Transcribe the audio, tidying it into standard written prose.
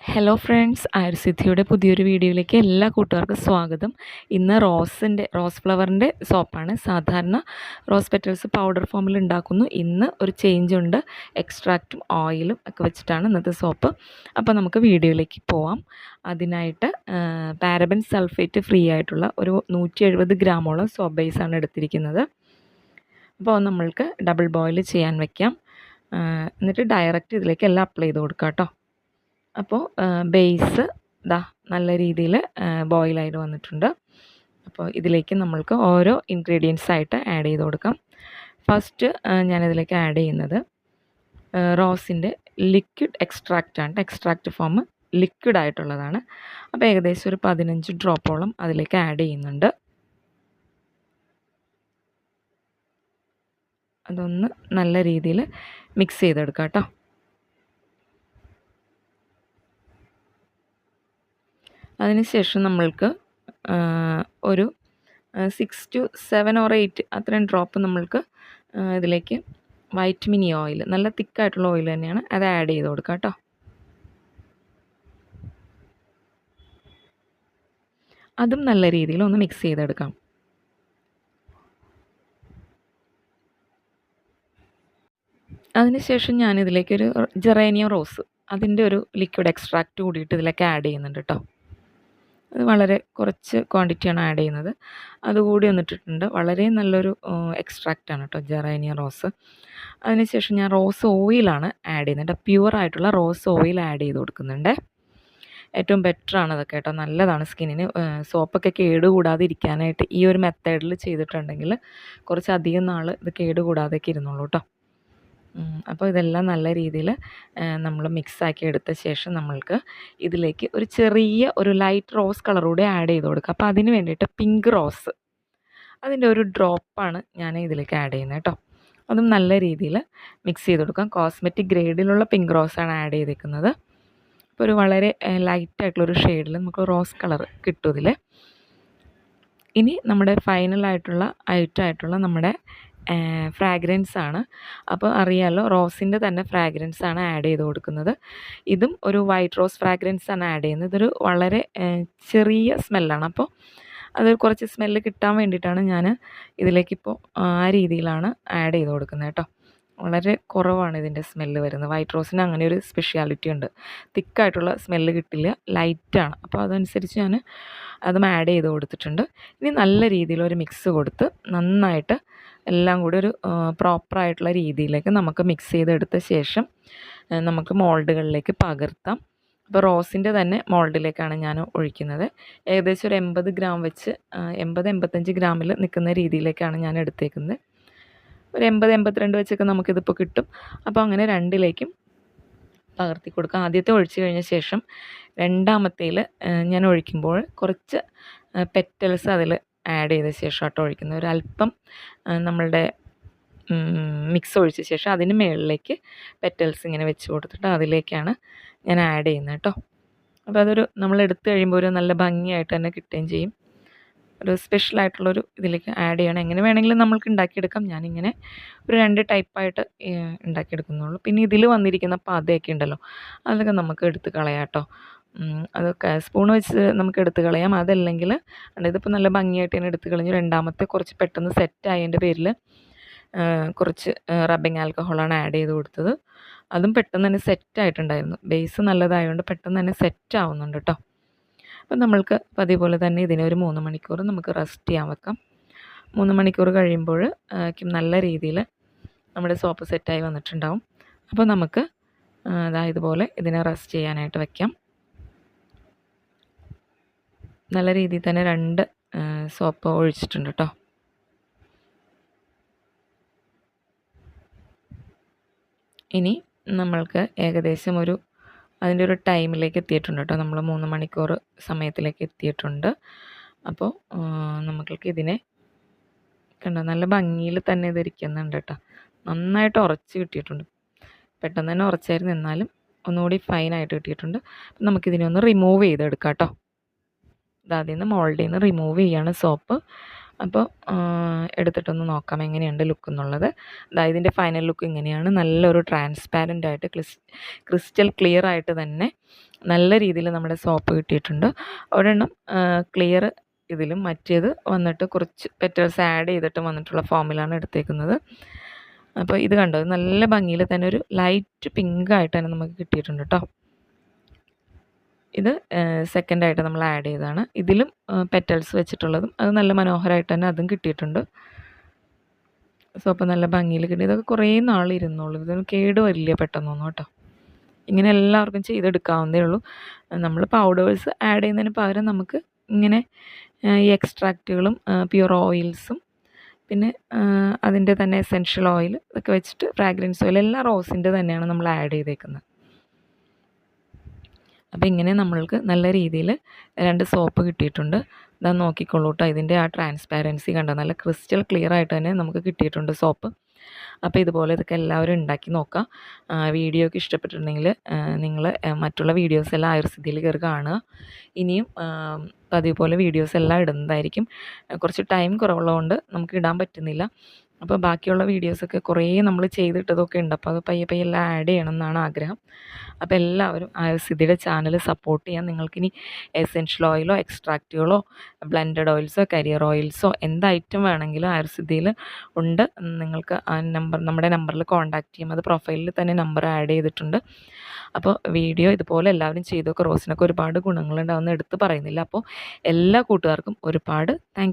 Hello friends, ആയുർസിദ്ധിയുടെ പുതിയൊരു വീഡിയോയിലേക്ക് എല്ലാ കൂട്ടുകാർക്കും സ്വാഗതം. ഇന്ന് റോസ് ഫ്ലവറിൻ്റെ സോപ്പാണ്. സാധാരണ റോസ് പെറ്റൽസ് പൗഡർ ഫോമിൽ ഉണ്ടാക്കുന്നു. ഇന്ന് ഒരു ചേഞ്ച് ഉണ്ട്. എക്സ്ട്രാക്റ്റും ഓയിലും ഒക്കെ വെച്ചിട്ടാണ് ഇന്നത്തെ സോപ്പ്. അപ്പോൾ നമുക്ക് വീഡിയോയിലേക്ക് പോവാം. അതിനായിട്ട് പാരബൻ സൾഫേറ്റ് ഫ്രീ ആയിട്ടുള്ള ഒരു 170 ഗ്രാമോളം സോപ്പ് ബേസാണ് എടുത്തിരിക്കുന്നത്. അപ്പോൾ നമ്മൾക്ക് ഡബിൾ ബോയിൽ ചെയ്യാൻ വയ്ക്കാം. എന്നിട്ട് ഡയറക്റ്റ് ഇതിലേക്ക് എല്ലാം അപ്ലൈ ചെയ്ത് കൊടുക്കാം കേട്ടോ. അപ്പോൾ ബേസ് നല്ല രീതിയിൽ ബോയിലായിട്ട് വന്നിട്ടുണ്ട്. അപ്പോൾ ഇതിലേക്ക് നമ്മൾക്ക് ഓരോ ഇൻഗ്രീഡിയൻസ് ആയിട്ട് ആഡ് ചെയ്ത് കൊടുക്കാം. ഫസ്റ്റ് ഞാനിതിലേക്ക് ആഡ് ചെയ്യുന്നത് റോസിൻ്റെ ലിക്വിഡ് എക്സ്ട്രാക്റ്റാണ്. എക്സ്ട്രാക്റ്റ് ഫോം ലിക്വിഡ് ആയിട്ടുള്ളതാണ്. അപ്പോൾ ഏകദേശം ഒരു 15 ഡ്രോപ്പോളം അതിലേക്ക് ആഡ് ചെയ്യുന്നുണ്ട്. അതൊന്ന് നല്ല രീതിയിൽ മിക്സ് ചെയ്തെടുക്കാം കേട്ടോ. അതിനുശേഷം നമ്മൾക്ക് ഒരു 6 to 7 or 8 അത്രയും ഡ്രോപ്പ് നമ്മൾക്ക് ഇതിലേക്ക് വൈറ്റമിൻ ഇ ഓയിൽ, നല്ല തിക്കായിട്ടുള്ള ഓയിൽ തന്നെയാണ്, അത് ആഡ് ചെയ്ത് കൊടുക്കാം കേട്ടോ. അതും നല്ല രീതിയിൽ ഒന്ന് മിക്സ് ചെയ്തെടുക്കാം. അതിനുശേഷം ഞാനിതിലേക്കൊരു ജെറേനിയം റോസ്, അതിൻ്റെ ഒരു ലിക്വിഡ് എക്സ്ട്രാക്റ്റ് കൂടിയിട്ട് ഇതിലേക്ക് ആഡ് ചെയ്യുന്നുണ്ട് കേട്ടോ. അത് വളരെ കുറച്ച് ക്വാണ്ടിറ്റിയാണ് ആഡ് ചെയ്യുന്നത്. അതുകൂടി ഒന്നിട്ടിട്ടുണ്ട്. വളരെ നല്ലൊരു എക്സ്ട്രാക്റ്റാണ് കേട്ടോ ജെറേനിയം റോസ്. അതിനുശേഷം ഞാൻ റോസ് ഓയിലാണ് ആഡ് ചെയ്യുന്നുണ്ട്. പ്യുവറായിട്ടുള്ള റോസ് ഓയിൽ ആഡ് ചെയ്ത് കൊടുക്കുന്നുണ്ട്. ഏറ്റവും ബെറ്ററാണ് അതൊക്കെ കേട്ടോ, നല്ലതാണ് സ്കിന്നിന്. സോപ്പൊക്കെ കേടുകൂടാതെ ഇരിക്കാനായിട്ട് ഈ ഒരു മെത്തേഡിൽ ചെയ്തിട്ടുണ്ടെങ്കിൽ കുറച്ചധികം നാൾ ഇത് കേടുകൂടാതെയൊക്കെ ഇരുന്നുള്ളൂ കേട്ടോ. അപ്പോൾ ഇതെല്ലാം നല്ല രീതിയിൽ നമ്മൾ മിക്സാക്കി എടുത്ത ശേഷം നമ്മൾക്ക് ഇതിലേക്ക് ഒരു ചെറിയ ഒരു ലൈറ്റ് റോസ് കളർ കൂടി ആഡ് ചെയ്ത് കൊടുക്കുക. അപ്പോൾ അതിന് വേണ്ടിയിട്ട് പിങ്ക് റോസ്, അതിൻ്റെ ഒരു ഡ്രോപ്പാണ് ഞാൻ ഇതിലേക്ക് ആഡ് ചെയ്യുന്നത് കേട്ടോ. അതും നല്ല രീതിയിൽ മിക്സ് ചെയ്ത് കൊടുക്കാം. കോസ്മെറ്റിക് ഗ്രേഡിലുള്ള പിങ്ക് റോസാണ് ആഡ് ചെയ്തേക്കുന്നത്. അപ്പോൾ ഒരു വളരെ ലൈറ്റായിട്ടുള്ളൊരു ഷെയ്ഡിൽ നമുക്ക് റോസ് കളർ കിട്ടും ഇതിൽ. ഇനി നമ്മുടെ ഫൈനലായിട്ടുള്ള ഐറ്റമായിട്ടുള്ള നമ്മുടെ ഫ്രാഗ്രൻസ് ആണ്. അപ്പോൾ അറിയാമല്ലോ, റോസിൻ്റെ തന്നെ ഫ്രാഗ്രൻസ് ആണ് ആഡ് ചെയ്ത് കൊടുക്കുന്നത്. ഇതും ഒരു വൈറ്റ് റോസ് ഫ്രാഗ്രൻസ് ആണ് ആഡ് ചെയ്യുന്നത്. ഇതൊരു വളരെ ചെറിയ സ്മെല്ലാണ്. അപ്പോൾ അത് കുറച്ച് സ്മെല്ല് കിട്ടാൻ വേണ്ടിയിട്ടാണ് ഞാൻ ഇതിലേക്കിപ്പോൾ ആ രീതിയിലാണ് ആഡ് ചെയ്ത് കൊടുക്കുന്നത് കേട്ടോ. വളരെ കുറവാണ് ഇതിൻ്റെ സ്മെല്ല് വരുന്നത്. വൈറ്റ് റോസിന് അങ്ങനെ ഒരു സ്പെഷ്യാലിറ്റി ഉണ്ട്, തിക്കായിട്ടുള്ള സ്മെല്ല് കിട്ടില്ല, ലൈറ്റാണ്. അപ്പോൾ അതനുസരിച്ച് ഞാൻ അതും ആഡ് ചെയ്ത് കൊടുത്തിട്ടുണ്ട്. ഇനി നല്ല രീതിയിലൊരു മിക്സ് കൊടുത്ത് നന്നായിട്ട് എല്ലാം കൂടി ഒരു പ്രോപ്പറായിട്ടുള്ള രീതിയിലേക്ക് നമുക്ക് മിക്സ് ചെയ്തെടുത്ത ശേഷം നമുക്ക് മോൾഡുകളിലേക്ക് പകർത്താം. അപ്പോൾ റോസിൻ്റെ തന്നെ മോൾഡിലേക്കാണ് ഞാൻ ഒഴിക്കുന്നത്. ഏകദേശം ഒരു 80 ഗ്രാം വെച്ച് 80-85 ഗ്രാമിൽ നിൽക്കുന്ന രീതിയിലേക്കാണ് ഞാൻ എടുത്തേക്കുന്നത്. ഒരു 80-82 വെച്ചൊക്കെ നമുക്കിതിപ്പോൾ കിട്ടും. അപ്പോൾ അങ്ങനെ രണ്ടിലേക്കും പകർത്തി കൊടുക്കാം. ആദ്യത്തെ ഒഴിച്ച് കഴിഞ്ഞ ശേഷം രണ്ടാമത്തേൽ ഞാൻ ഒഴിക്കുമ്പോൾ കുറച്ച് പെറ്റൽസ് അതിൽ ആഡ് ചെയ്ത ശേഷം ആട്ടോ ഒഴിക്കുന്നത്. ഒരല്പം നമ്മളുടെ മിക്സ് ഒഴിച്ച ശേഷം അതിന് മുകളിലേക്ക് പെറ്റൽസ് ഇങ്ങനെ വെച്ച് കൊടുത്തിട്ട് അതിലേക്കാണ് ഞാൻ ആഡ് ചെയ്യുന്നത് കേട്ടോ. അപ്പോൾ അതൊരു നമ്മൾ എടുത്തു കഴിയുമ്പോൾ ഒരു നല്ല ഭംഗിയായിട്ട് തന്നെ കിട്ടുകയും ചെയ്യും. ഒരു സ്പെഷ്യലായിട്ടുള്ളൊരു ഇതിലേക്ക് ആഡ് ചെയ്യണം. എങ്ങനെ വേണമെങ്കിലും നമ്മൾക്ക് ഉണ്ടാക്കിയെടുക്കാം. ഞാനിങ്ങനെ ഒരു 2 ടൈപ്പായിട്ട് ഉണ്ടാക്കിയെടുക്കുന്നുള്ളൂ. പിന്നെ ഇതിൽ വന്നിരിക്കുന്ന പതയൊക്കെ ഉണ്ടല്ലോ, അതൊക്കെ നമുക്ക് എടുത്ത് കളയാം കേട്ടോ. അതൊക്കെ സ്പൂൺ വെച്ച് നമുക്ക് എടുത്ത് കളയാം. അതല്ലെങ്കിൽ ഇതിപ്പോൾ നല്ല ഭംഗിയായിട്ട് തന്നെ എടുത്ത് കളഞ്ഞു. രണ്ടാമത്തെ കുറച്ച് പെട്ടെന്ന് സെറ്റായതിൻ്റെ പേരിൽ കുറച്ച് റബ്ബിങ് ആൽക്കഹോളാണ് ആഡ് ചെയ്ത് കൊടുത്തത്. അതും പെട്ടെന്ന് തന്നെ സെറ്റായിട്ടുണ്ടായിരുന്നു. ബേസ് നല്ലതായതുകൊണ്ട് പെട്ടെന്ന് തന്നെ സെറ്റാവുന്നുണ്ട് കേട്ടോ. അപ്പം നമ്മൾക്ക് അതേപോലെ തന്നെ ഇതിനെ ഒരു 3 മണിക്കൂർ നമുക്ക് റെസ്റ്റ് ചെയ്യാൻ വെക്കാം. 3 മണിക്കൂർ കഴിയുമ്പോൾ നല്ല രീതിയിൽ നമ്മുടെ സോപ്പ് സെറ്റായി വന്നിട്ടുണ്ടാവും. അപ്പോൾ നമുക്ക് ഇതുപോലെ ഇതിനെ റെസ്റ്റ് ചെയ്യാനായിട്ട് വയ്ക്കാം. നല്ല രീതിയിൽ തന്നെ 2 സോപ്പ് ഒഴിച്ചിട്ടുണ്ട് കേട്ടോ. ഇനി നമ്മൾക്ക് ഏകദേശം അതിൻ്റെ ഒരു ടൈമിലേക്ക് എത്തിയിട്ടുണ്ട് കേട്ടോ. നമ്മൾ 3 മണിക്കൂർ സമയത്തിലേക്ക് എത്തിയിട്ടുണ്ട്. അപ്പോൾ നമ്മൾക്ക് ഇതിനെ കണ്ടോ, നല്ല ഭംഗിയിൽ തന്നെ ഇതിരിക്കുന്നുണ്ട് കേട്ടോ. നന്നായിട്ട് ഉറച്ച് കിട്ടിയിട്ടുണ്ട്. പെട്ടെന്ന് തന്നെ ഉറച്ചായിരുന്നു, എന്നാലും ഒന്നുകൂടി ഫൈനായിട്ട് കിട്ടിയിട്ടുണ്ട്. അപ്പം നമുക്കിതിനെ ഒന്ന് റിമൂവ് ചെയ്തെടുക്കാം കേട്ടോ. അതിൽ നിന്ന് മോൾഡിൽ നിന്ന് റിമൂവ് ചെയ്യാണ് സോപ്പ്. അപ്പോൾ എടുത്തിട്ടൊന്ന് നോക്കാം എങ്ങനെയുണ്ട് ലുക്ക് എന്നുള്ളത്. ഇതിൻ്റെ ഫൈനൽ ലുക്ക് ഇങ്ങനെയാണ്. നല്ലൊരു ട്രാൻസ്പാരൻ്റ് ആയിട്ട് ക്രിസ്റ്റൽ ക്ലിയർ ആയിട്ട് തന്നെ നല്ല രീതിയിൽ നമ്മുടെ സോപ്പ് കിട്ടിയിട്ടുണ്ട്. ഒരെണ്ണം ക്ലിയർ ഇതിലും മറ്റേത് വന്നിട്ട് കുറച്ച് പെറ്റൽസ് ആഡ് ചെയ്തിട്ട് വന്നിട്ടുള്ള ഫോമിലാണ് എടുത്തേക്കുന്നത്. അപ്പോൾ ഇത് കണ്ടോ, നല്ല ഭംഗിയിൽ തന്നെ ഒരു ലൈറ്റ് പിങ്ക് ആയിട്ട് തന്നെ നമുക്ക് കിട്ടിയിട്ടുണ്ട് കേട്ടോ. ഇത് സെക്കൻഡായിട്ട് നമ്മൾ ആഡ് ചെയ്തതാണ്. ഇതിലും പെറ്റൽസ് വെച്ചിട്ടുള്ളതും അത് നല്ല മനോഹരമായിട്ട് തന്നെ അതും കിട്ടിയിട്ടുണ്ട്. സോപ്പ് നല്ല ഭംഗിയിൽ കിട്ടി. ഇതൊക്കെ കുറേ നാൾ ഇരുന്നോളൂ, ഇതൊന്നും കേട് വരില്ല പെട്ടെന്നൊന്നും കേട്ടോ. ഇങ്ങനെ എല്ലാവർക്കും ചെയ്തെടുക്കാവുന്നതേ ഉള്ളൂ. നമ്മൾ പൗഡേഴ്സ് ആഡ് ചെയ്യുന്നതിന് പകരം നമുക്ക് ഇങ്ങനെ ഈ എക്സ്ട്രാക്റ്റുകളും പ്യുർ ഓയിൽസും പിന്നെ അതിൻ്റെ തന്നെ എസെൻഷ്യൽ ഓയിൽ ഇതൊക്കെ വെച്ചിട്ട് ഫ്രാഗ്രൻസ് ഓയിൽ എല്ലാം റോസിൻ്റെ തന്നെയാണ് നമ്മൾ ആഡ് ചെയ്തേക്കുന്നത്. അപ്പോൾ ഇങ്ങനെ നമ്മൾക്ക് നല്ല രീതിയിൽ 2 സോപ്പ് കിട്ടിയിട്ടുണ്ട്. ഇതാ നോക്കിക്കോളൂ കേട്ടോ, ഇതിൻ്റെ ആ ട്രാൻസ്പാരൻസി കണ്ടോ, നല്ല ക്രിസ്റ്റൽ ക്ലിയർ ആയിട്ട് തന്നെ നമുക്ക് കിട്ടിയിട്ടുണ്ട് സോപ്പ്. അപ്പോൾ ഇതുപോലെ ഇതൊക്കെ എല്ലാവരും ഉണ്ടാക്കി നോക്കുക. വീഡിയോ ഒക്കെ ഇഷ്ടപ്പെട്ടിട്ടുണ്ടെങ്കിൽ നിങ്ങൾ മറ്റുള്ള വീഡിയോസ് എല്ലാം ആയുർസിദ്ധിയിൽ കയറി കാണുക. ഇനിയും പതിവ് പോലെ വീഡിയോസ് എല്ലാം ഇടുന്നതായിരിക്കും. കുറച്ച് ടൈം കുറവുള്ളതുകൊണ്ട് നമുക്ക് ഇടാൻ പറ്റുന്നില്ല. അപ്പോൾ ബാക്കിയുള്ള വീഡിയോസൊക്കെ കുറേ നമ്മൾ ചെയ്തിട്ടതൊക്കെ ഉണ്ട്. അപ്പോൾ അത് പയ്യെ പയ്യെ എല്ലാം ആഡ് ചെയ്യണം എന്നാണ് ആഗ്രഹം. അപ്പോൾ എല്ലാവരും ആയുർസിദ്ധിയുടെ ചാനൽ സപ്പോർട്ട് ചെയ്യാൻ. നിങ്ങൾക്കിനി എസെൻഷ്യൽ ഓയിലോ എക്സ്ട്രാക്റ്റുകളോ ബ്ലെൻഡഡ് ഓയിൽസോ കരിയർ ഓയിൽസോ എന്ത് ഐറ്റം വേണമെങ്കിലും ആയുർസിദ്ധിയിൽ ഉണ്ട്. നിങ്ങൾക്ക് ആ നമ്മുടെ നമ്പറിൽ കോൺടാക്റ്റ് ചെയ്യും. അത് പ്രൊഫൈലിൽ തന്നെ നമ്പർ ആഡ് ചെയ്തിട്ടുണ്ട്. അപ്പോൾ വീഡിയോ ഇതുപോലെ എല്ലാവരും ചെയ്തൊക്കെ റോസിനൊക്കെ ഒരുപാട് ഗുണങ്ങളുണ്ടാവുമെന്ന് എടുത്ത് പറയുന്നില്ല. അപ്പോൾ എല്ലാ കൂട്ടുകാർക്കും ഒരുപാട് താങ്ക്